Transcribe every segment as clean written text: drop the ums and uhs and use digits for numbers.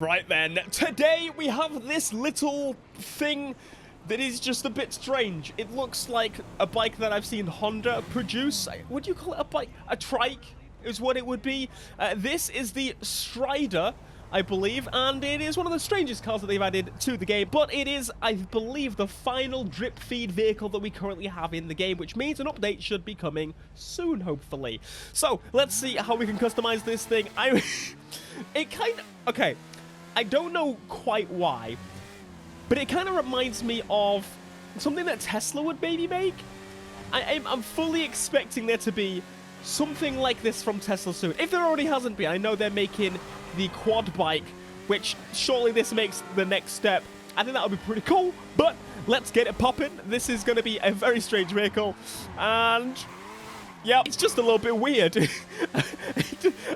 Right then, today we have this little thing that is just a bit strange. It looks like a bike that I've seen Honda produce. Would you call it a bike? A trike is what it would be. This is the Stryder, I believe, and it is one of the strangest cars that they've added to the game, but it is, I believe, the final drip feed vehicle that we currently have in the game, which means an update should be coming soon, hopefully. So, let's see how we can customize this thing. Okay. I don't know quite why, but it kind of reminds me of something that Tesla would maybe make. I'm fully expecting there to be something like this from Tesla soon. If there already hasn't been, I know they're making the quad bike, which surely this makes the next step. I think that would be pretty cool, but let's get it popping. This is going to be a very strange vehicle, and yeah, it's just a little bit weird.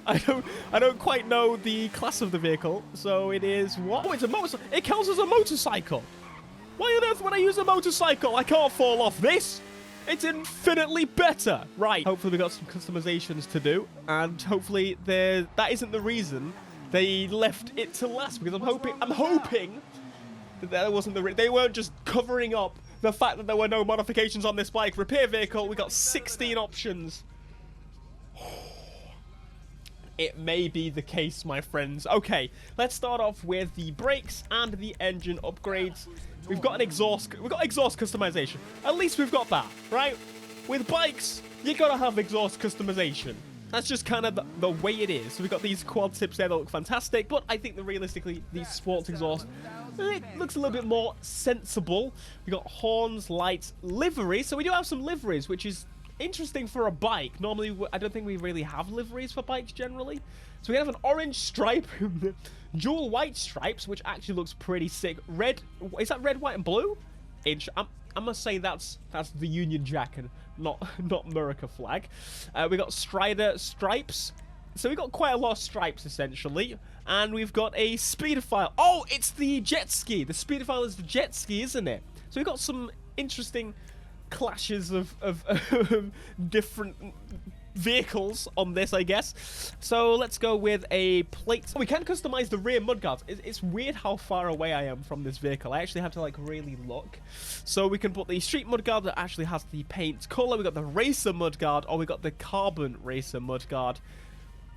I don't quite know the class of the vehicle, so it is what? Oh, it's a motorcycle. It counts as a motorcycle. Why on earth would I use a motorcycle? I can't fall off this. It's infinitely better. Right. Hopefully we got some customizations to do, and hopefully that isn't the reason they left it to last, because I'm hoping that wasn't they weren't just covering up the fact that there were no modifications on this bike. Repair vehicle, we got 16 options. It may be the case, my friends. Okay, let's start off with the brakes and the engine upgrades. We've got exhaust customization. At least we've got that, right? With bikes, you gotta have exhaust customization. That's just kind of the way it is. So we've got these quad tips there that look fantastic, but I think that realistically, the sports exhaust, it looks a little bit more sensible. We got horns, lights, livery. So we do have some liveries, which is interesting for a bike. Normally, I don't think we really have liveries for bikes generally. So we have an orange stripe, dual white stripes, which actually looks pretty sick. Red, is that red, white, and blue? I must say that's the Union Jack and not America flag. We got Stryder stripes. So we got quite a lot of stripes essentially, and we've got a speedophile. Oh, it's the jet ski. The speedophile is the jet ski, isn't it? So we got some interesting clashes of different vehicles on this, I guess. So let's go with a plate. We can customize the rear mudguards. It's weird how far away I am from this vehicle. I actually have to like really look. So we can put the street mudguard that actually has the paint color. We got the racer mudguard, or we got the carbon racer mudguard.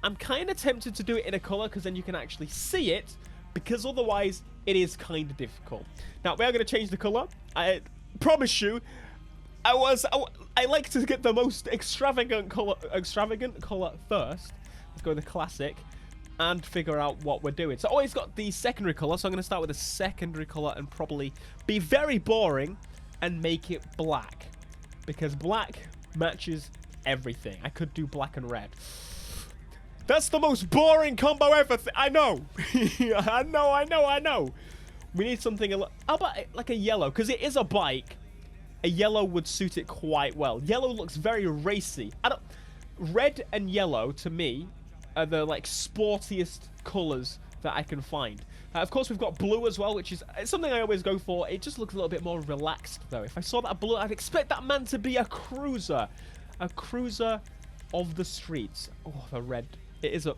I'm kind of tempted to do it in a color because then you can actually see it, because otherwise it is kind of difficult. Now we are going to change the color. I promise you. I like to get the most extravagant color first. Let's go with the classic and figure out what we're doing. So, it's got the secondary color, so I'm going to start with the secondary color and probably be very boring and make it black, because black matches everything. I could do black and red. That's the most boring combo ever. I know. I know. We need something how about like a yellow, because it is a bike. A yellow would suit it quite well. Yellow looks very racy. Red and yellow, to me, are the like sportiest colors that I can find. Of course, we've got blue as well, which is something I always go for. It just looks a little bit more relaxed, though. If I saw that blue, I'd expect that man to be a cruiser. A cruiser of the streets. Oh, the red. It is a...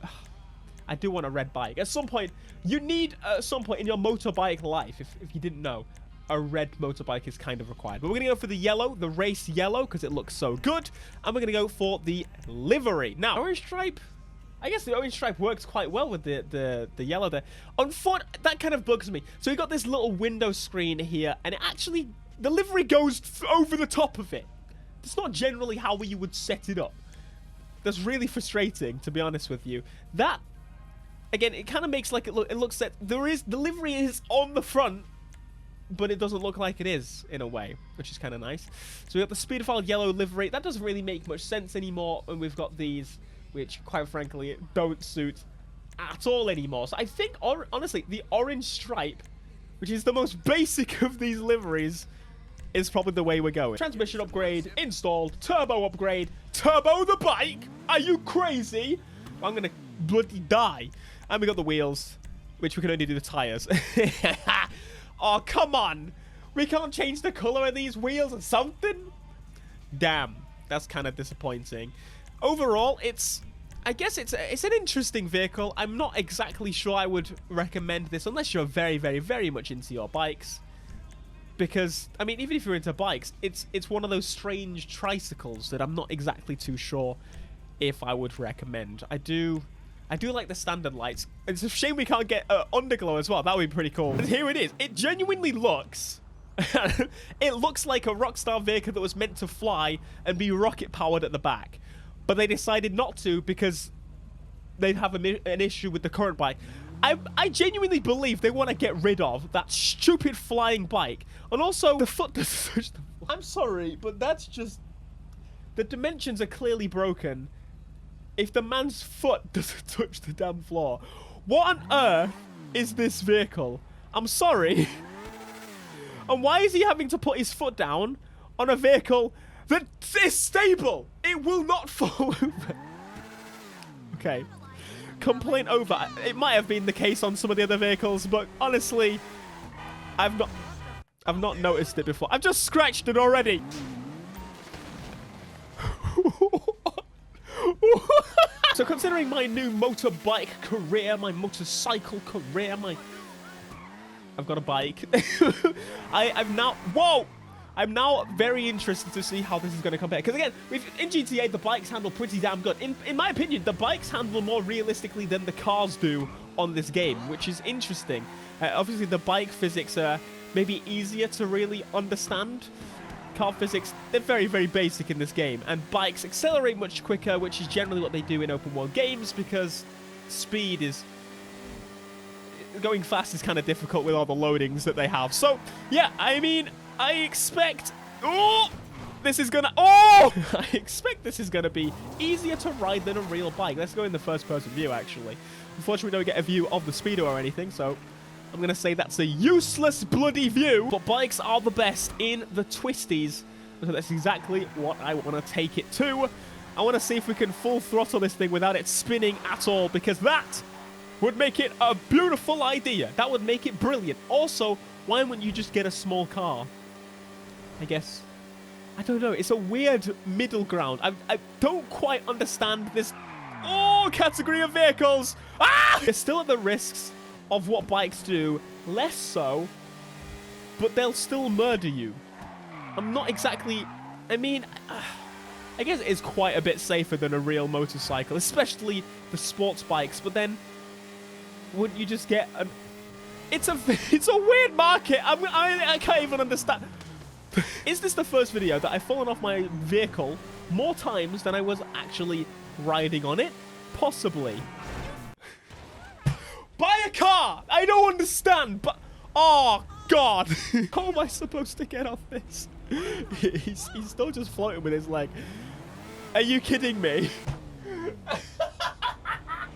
I do want a red bike. At some point, you need, at some point in your motorbike life, if you didn't know, a red motorbike is kind of required. But we're going to go for the yellow, the race yellow, because it looks so good. And we're going to go for the livery. Now, orange stripe, I guess the orange stripe works quite well with the yellow there. Unfortunately, that kind of bugs me. So we got this little window screen here, and it actually, the livery goes over the top of it. That's not generally how you would set it up. That's really frustrating, to be honest with you. That, again, it kind of makes like it looks that the livery is on the front, but it doesn't look like it is, in a way, which is kind of nice. So we got the speedophile yellow livery. That doesn't really make much sense anymore. And we've got these, which, quite frankly, don't suit at all anymore. So I think, honestly, the orange stripe, which is the most basic of these liveries, is probably the way we're going. Transmission upgrade, installed. Turbo upgrade. Turbo the bike? Are you crazy? I'm going to bloody die. And we got the wheels, which we can only do the tires. Oh, come on. We can't change the color of these wheels or something? Damn. That's kind of disappointing. Overall, it's I guess it's an interesting vehicle. I'm not exactly sure I would recommend this unless you're very, very, very much into your bikes. Because, I mean, even if you're into bikes, it's one of those strange tricycles that I'm not exactly too sure if I would recommend. I do like the standard lights. It's a shame we can't get underglow as well. That would be pretty cool. And here it is. It genuinely looks... it looks like a Rockstar vehicle that was meant to fly and be rocket powered at the back. But they decided not to because they have an issue with the current bike. I genuinely believe they want to get rid of that stupid flying bike. And also, the foot doesn't touch the floor. I'm sorry, but that's just... The dimensions are clearly broken. If the man's foot doesn't touch the damn floor, what on earth is this vehicle? I'm sorry. And why is he having to put his foot down on a vehicle that is stable? It will not fall over. Okay. Complaint over. It might have been the case on some of the other vehicles, but honestly, I've not noticed it before. I've just scratched it already. So considering my new motorbike career, my motorcycle career, I've got a bike. I'm now very interested to see how this is going to compare. Because again, in GTA, the bikes handle pretty damn good. In my opinion, the bikes handle more realistically than the cars do on this game, which is interesting. Obviously, the bike physics are maybe easier to really understand. Car physics, they're very, very basic in this game. And bikes accelerate much quicker, which is generally what they do in open world games, because speed is... Going fast is kind of difficult with all the loadings that they have. So, yeah, I mean... I expect... Oh! This is gonna... Oh! I expect this is gonna be easier to ride than a real bike. Let's go in the first-person view, actually. Unfortunately, we don't get a view of the speedo or anything, so... I'm gonna say that's a useless bloody view. But bikes are the best in the twisties. So that's exactly what I want to take it to. I want to see if we can full throttle this thing without it spinning at all, because that would make it a beautiful idea. That would make it brilliant. Also, why wouldn't you just get a small car? I guess, I don't know. It's a weird middle ground. I don't quite understand this category of vehicles. Ah! They're still at the risks of what bikes do, less so, but they'll still murder you. I'm not exactly, I mean, I guess it is quite a bit safer than a real motorcycle, especially the sports bikes, but then wouldn't you just get an... It's a weird market. I can't even understand. Is this the first video that I've fallen off my vehicle more times than I was actually riding on it? Possibly. Buy a car! I don't understand, but... Oh, God. How am I supposed to get off this? He's still just floating with his leg. Are you kidding me?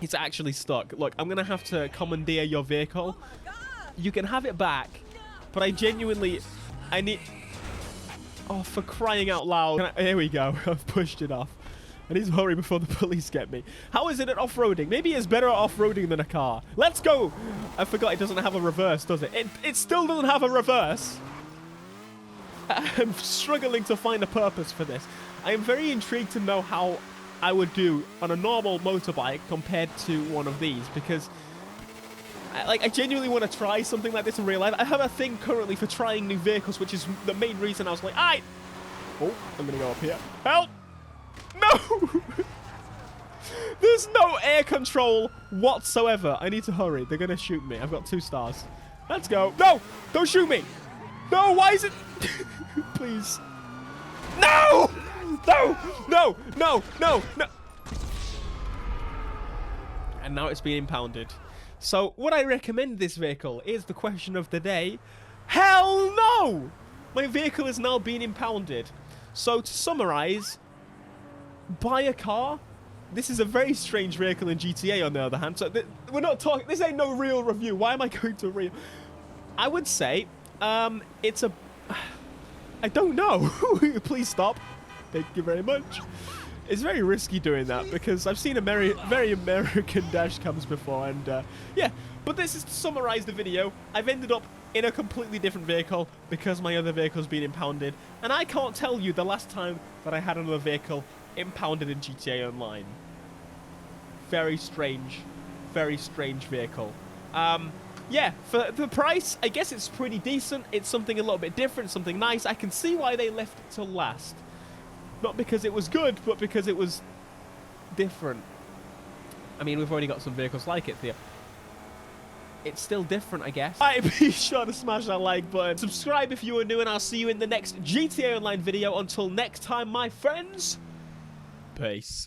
It's actually stuck. Look, I'm going to have to commandeer your vehicle. You can have it back, but I genuinely... I need... Oh, for crying out loud. Here we go. I've pushed it off. I need to hurry before the police get me. How is it at off-roading? Maybe it's better at off-roading than a car. Let's go! I forgot it doesn't have a reverse, does it? It still doesn't have a reverse. I'm struggling to find a purpose for this. I am very intrigued to know how I would do on a normal motorbike compared to one of these, because I genuinely want to try something like this in real life. I have a thing currently for trying new vehicles, which is the main reason I was like, oh, I'm going to go up here. Help! No! There's no air control whatsoever. I need to hurry. They're going to shoot me. I've got 2 stars. Let's go. No! Don't shoot me! No, why is it... Please. No! No! No! No! No! No! And now it's being impounded. So, would I recommend this vehicle? Is the question of the day. Hell no! My vehicle is now being impounded. So, to summarize, buy a car. This is a very strange vehicle in GTA, on the other hand. So, we're not talking... This ain't no real review. Why am I going to real... I would say, it's a... I don't know. Please stop. Thank you very much. It's very risky doing that because I've seen very American dash cams before, and yeah. But this is to summarize the video. I've ended up in a completely different vehicle because my other vehicle's been impounded, and I can't tell you the last time that I had another vehicle impounded in GTA Online. very strange vehicle. Yeah, for the price, I guess it's pretty decent. It's something a little bit different, something nice. I can see why they left it to last. Not because it was good, but because it was different. I mean, we've already got some vehicles like it here. It's still different, I guess. Alright, be sure to smash that like button. Subscribe if you are new, and I'll see you in the next GTA Online video. Until next time, my friends. Peace.